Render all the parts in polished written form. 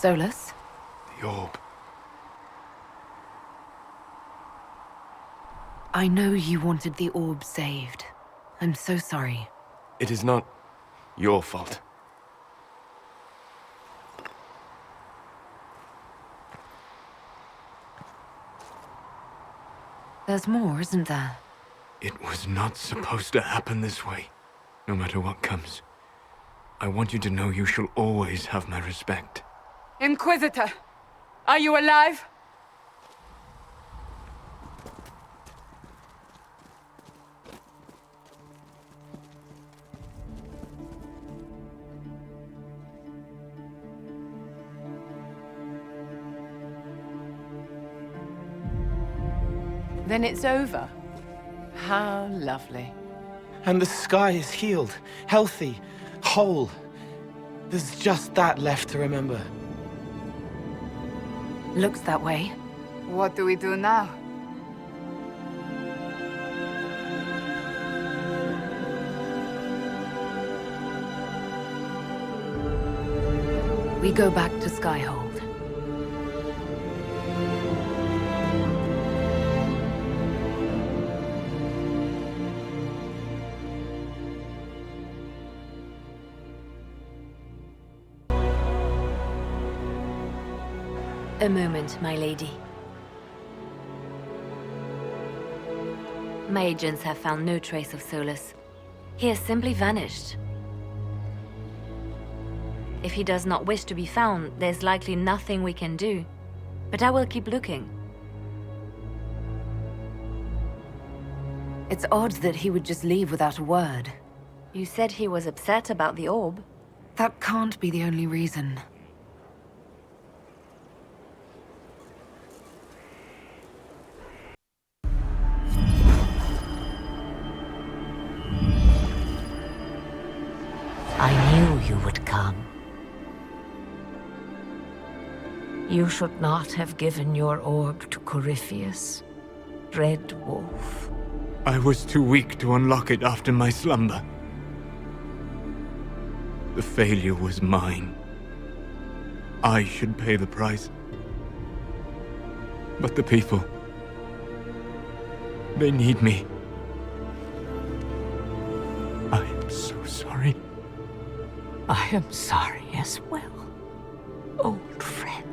Solus? The orb. I know you wanted the orb saved. I'm so sorry. It is not your fault. There's more, isn't there? It was not supposed to happen this way. No matter what comes, I want you to know you shall always have my respect. Inquisitor! Are you alive? Then it's over. How lovely. And the sky is healed, healthy, whole. There's just that left to remember. Looks that way. What do we do now? We go back to Skyhold. A moment, my lady. My agents have found no trace of Solus. He has simply vanished. If he does not wish to be found, there's likely nothing we can do. But I will keep looking. It's odd that he would just leave without a word. You said he was upset about the orb. That can't be the only reason. I knew you would come. You should not have given your orb to Corypheus, Red Wolf. I was too weak to unlock it after my slumber. The failure was mine. I should pay the price. But the people... they need me. I am so sorry. I am sorry as well, old friend.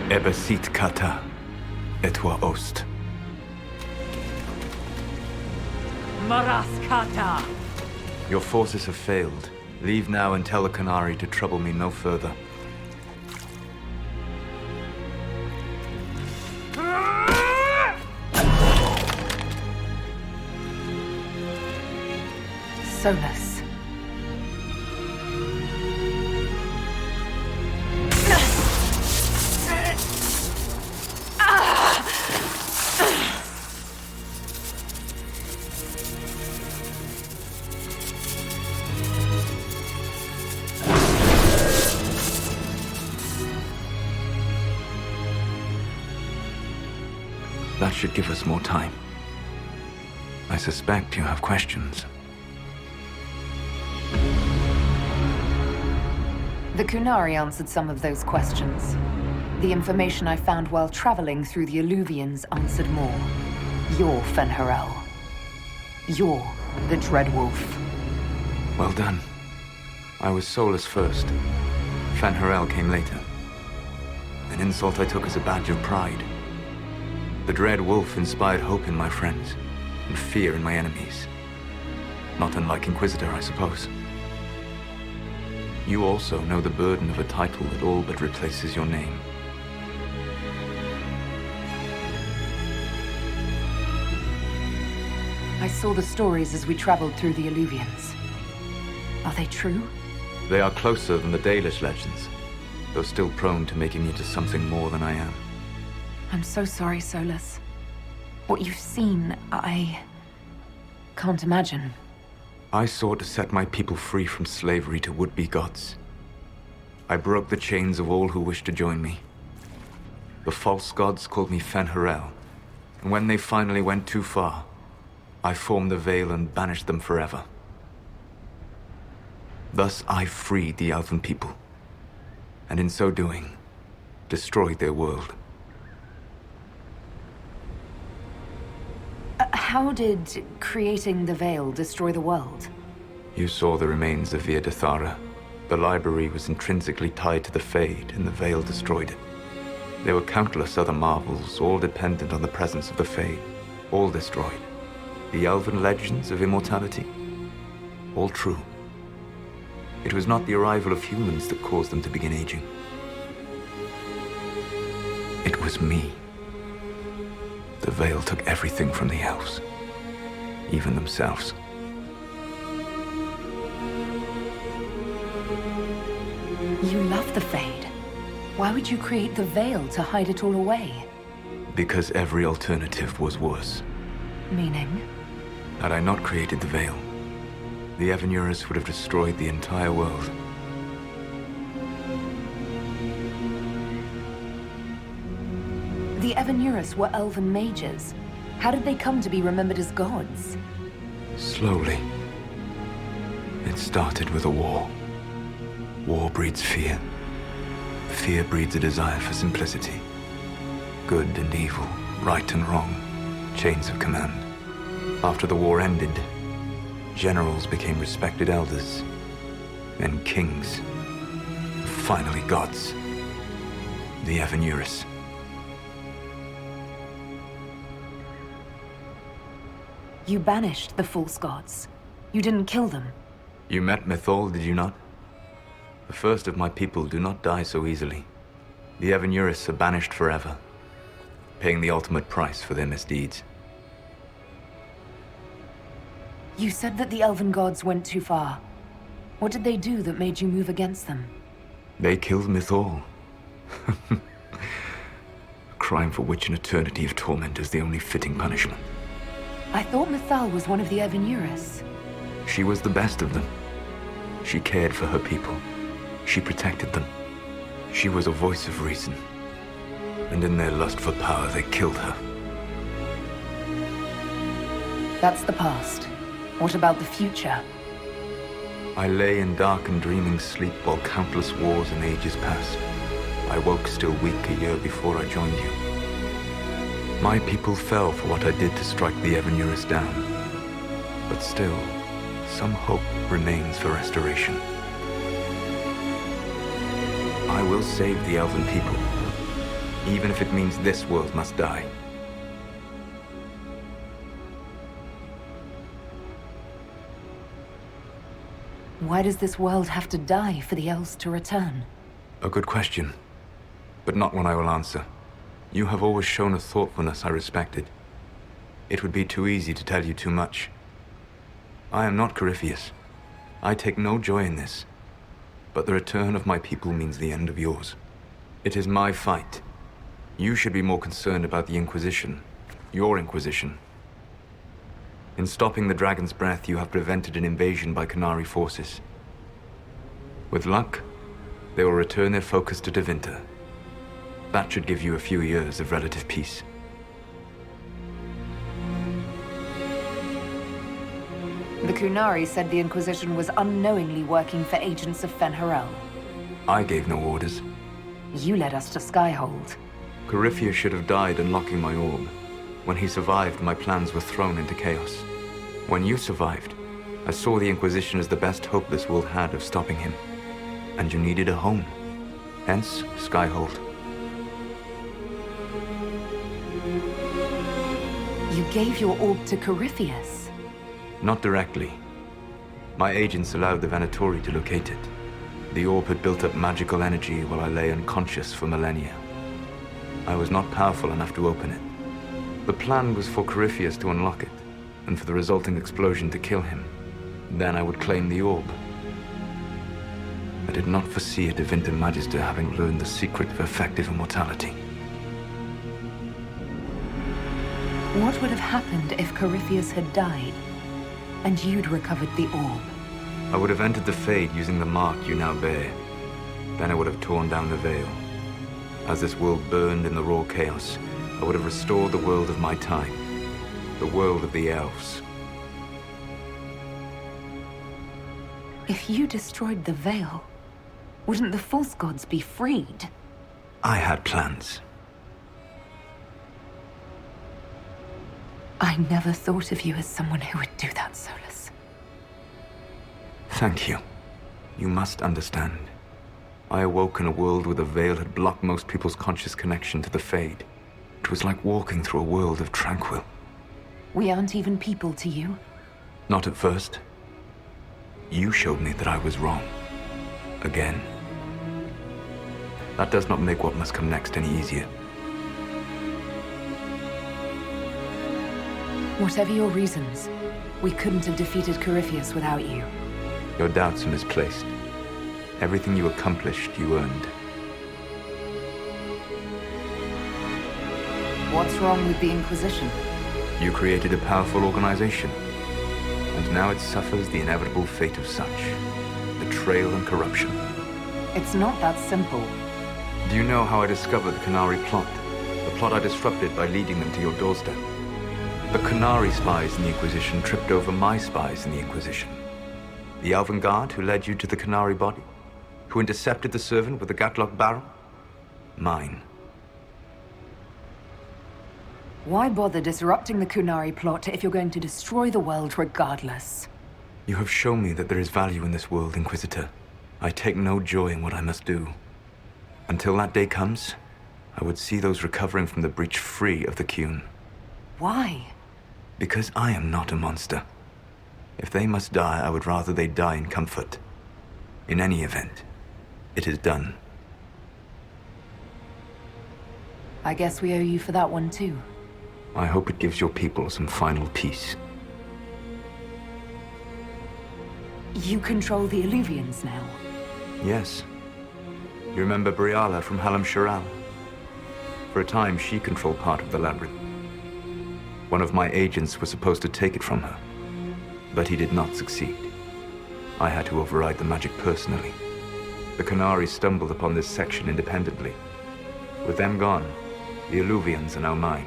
Ebesit kata, etwa ost. Maraskata! Your forces have failed. Leave now and tell the Canary to trouble me no further. Solus. That should give us more time. I suspect you have questions. The Kunari answered some of those questions. The information I found while traveling through the Alluvians answered more. You're Fen'Harel. You're the Dread Wolf. Well done. I was Solus first. Fen'Harel came later. an insult I took as a badge of pride. The dread wolf inspired hope in my friends, and fear in my enemies. Not unlike Inquisitor, I suppose. You also know the burden of a title that all but replaces your name. I saw the stories as we traveled through the Illuvians. Are they true? They are closer than the Dalish legends, though still prone to making me into something more than I am. I'm so sorry, Solus. What you've seen, I can't imagine. I sought to set my people free from slavery to would-be gods. I broke the chains of all who wished to join me. The false gods called me Fen'Harel, and when they finally went too far, I formed the Veil and banished them forever. Thus I freed the Elven people, and in so doing, destroyed their world. How did creating the Veil destroy the world? You saw the remains of Via Dethara. The library was intrinsically tied to the Fade, and the Veil destroyed it. There were countless other marvels, all dependent on the presence of the Fade, all destroyed. The Elven legends of immortality, all true. It was not the arrival of humans that caused them to begin aging. It was me. The Veil took everything from the elves, even themselves. You love the Fade. Why would you create the Veil to hide it all away? Because every alternative was worse. Meaning? Had I not created the Veil, the Evanurus would have destroyed the entire world. The Evanurus were elven mages. How did they come to be remembered as gods? Slowly. It started with a war. War breeds fear. Fear breeds a desire for simplicity. Good and evil, right and wrong, chains of command. After the war ended, generals became respected elders, then kings, finally gods. The Evanurus. You banished the false gods. You didn't kill them. You met Mythal, did you not? The first of my people do not die so easily. The Evanurus are banished forever, paying the ultimate price for their misdeeds. You said that the elven gods went too far. What did they do that made you move against them? They killed Mythal. A crime for which an eternity of torment is the only fitting punishment. I thought Mythal was one of the Evanurus. She was the best of them. She cared for her people. She protected them. She was a voice of reason. And in their lust for power, they killed her. That's the past. What about the future? I lay in dark and dreaming sleep while countless wars and ages passed. I woke still weak a year before I joined you. My people fell for what I did to strike the Evanurus down. But still, some hope remains for restoration. I will save the Elven people, even if it means this world must die. Why does this world have to die for the elves to return? A good question, but not one I will answer. You have always shown a thoughtfulness I respected. It would be too easy to tell you too much. I am not Corypheus. I take no joy in this. But the return of my people means the end of yours. It is my fight. You should be more concerned about the Inquisition. Your Inquisition. In stopping the Dragon's Breath, you have prevented an invasion by Qunari forces. With luck, they will return their focus to Tevinter. That should give you a few years of relative peace. The Qunari said the Inquisition was unknowingly working for agents of Fen'Harel. I gave no orders. You led us to Skyhold. Corypheus should have died unlocking my orb. When he survived, my plans were thrown into chaos. When you survived, I saw the Inquisition as the best hope this world had of stopping him. And you needed a home. Hence, Skyhold. You gave your orb to Corypheus? Not directly. My agents allowed the Venatori to locate it. The orb had built up magical energy while I lay unconscious for millennia. I was not powerful enough to open it. The plan was for Corypheus to unlock it, and for the resulting explosion to kill him. Then I would claim the orb. I did not foresee a Divinity Magister having learned the secret of effective immortality. What would have happened if Corypheus had died, and you'd recovered the orb? I would have entered the Fade using the mark you now bear. Then I would have torn down the veil. As this world burned in the raw chaos, I would have restored the world of my time. The world of the elves. If you destroyed the veil, wouldn't the false gods be freed? I had plans. I never thought of you as someone who would do that, Solus. Thank you. You must understand. I awoke in a world where the veil had blocked most people's conscious connection to the Fade. It was like walking through a world of tranquil. We aren't even people to you. Not at first. You showed me that I was wrong. Again. That does not make what must come next any easier. Whatever your reasons, we couldn't have defeated Corypheus without you. Your doubts are misplaced. Everything you accomplished, you earned. What's wrong with the Inquisition? You created a powerful organization, and now it suffers the inevitable fate of such. Betrayal and corruption. It's not that simple. Do you know how I discovered the Canary plot? The plot I disrupted by leading them to your doorstep. The Canary spies in the Inquisition tripped over my spies in the Inquisition. The Elven Guard who led you to the Canary body? Who intercepted the servant with the Gatlock barrel? Mine. Why bother disrupting the Kunari plot if you're going to destroy the world regardless? You have shown me that there is value in this world, Inquisitor. I take no joy in what I must do. Until that day comes, I would see those recovering from the breach free of the Qun. Why? Because I am not a monster. If they must die, I would rather they die in comfort. In any event, it is done. I guess we owe you for that one too. I hope it gives your people some final peace. You control the Illuvians now. Yes. You remember Briala from Halam Shiral? For a time, she controlled part of the labyrinth. One of my agents was supposed to take it from her, but he did not succeed. I had to override the magic personally. The Canary stumbled upon this section independently. With them gone, the Illuvians are now mine.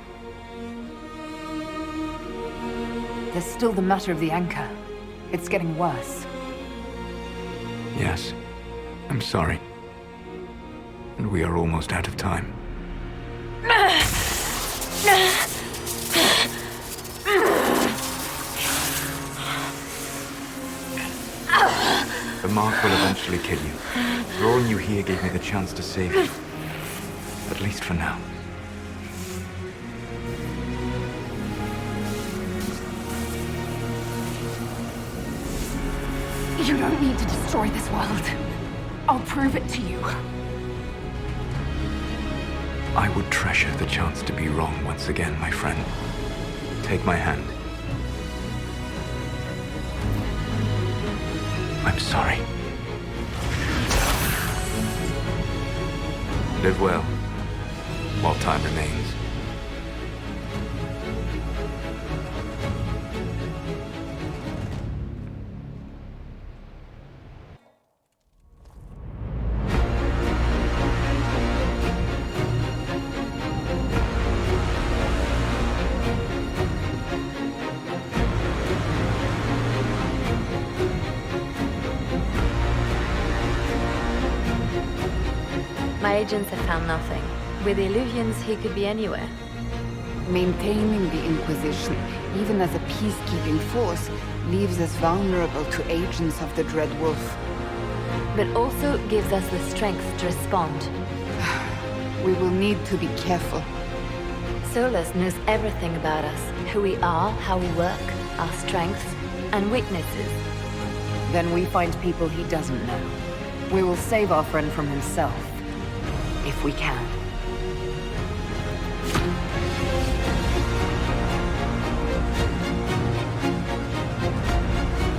There's still the matter of the anchor. It's getting worse. Yes, I'm sorry. And we are almost out of time. The mark will eventually kill you. Drawing you here gave me the chance to save you. At least for now. You don't need to destroy this world. I'll prove it to you. I would treasure the chance to be wrong once again, my friend. Take my hand. I'm sorry. Live well, while time remains. My agents have found nothing. With the Illuvians, he could be anywhere. Maintaining the Inquisition, even as a peacekeeping force, leaves us vulnerable to agents of the Dread Wolf. But also gives us the strength to respond. We will need to be careful. Solus knows everything about us. Who we are, how we work, our strengths and weaknesses. Then we find people he doesn't know. We will save our friend from himself. If we can.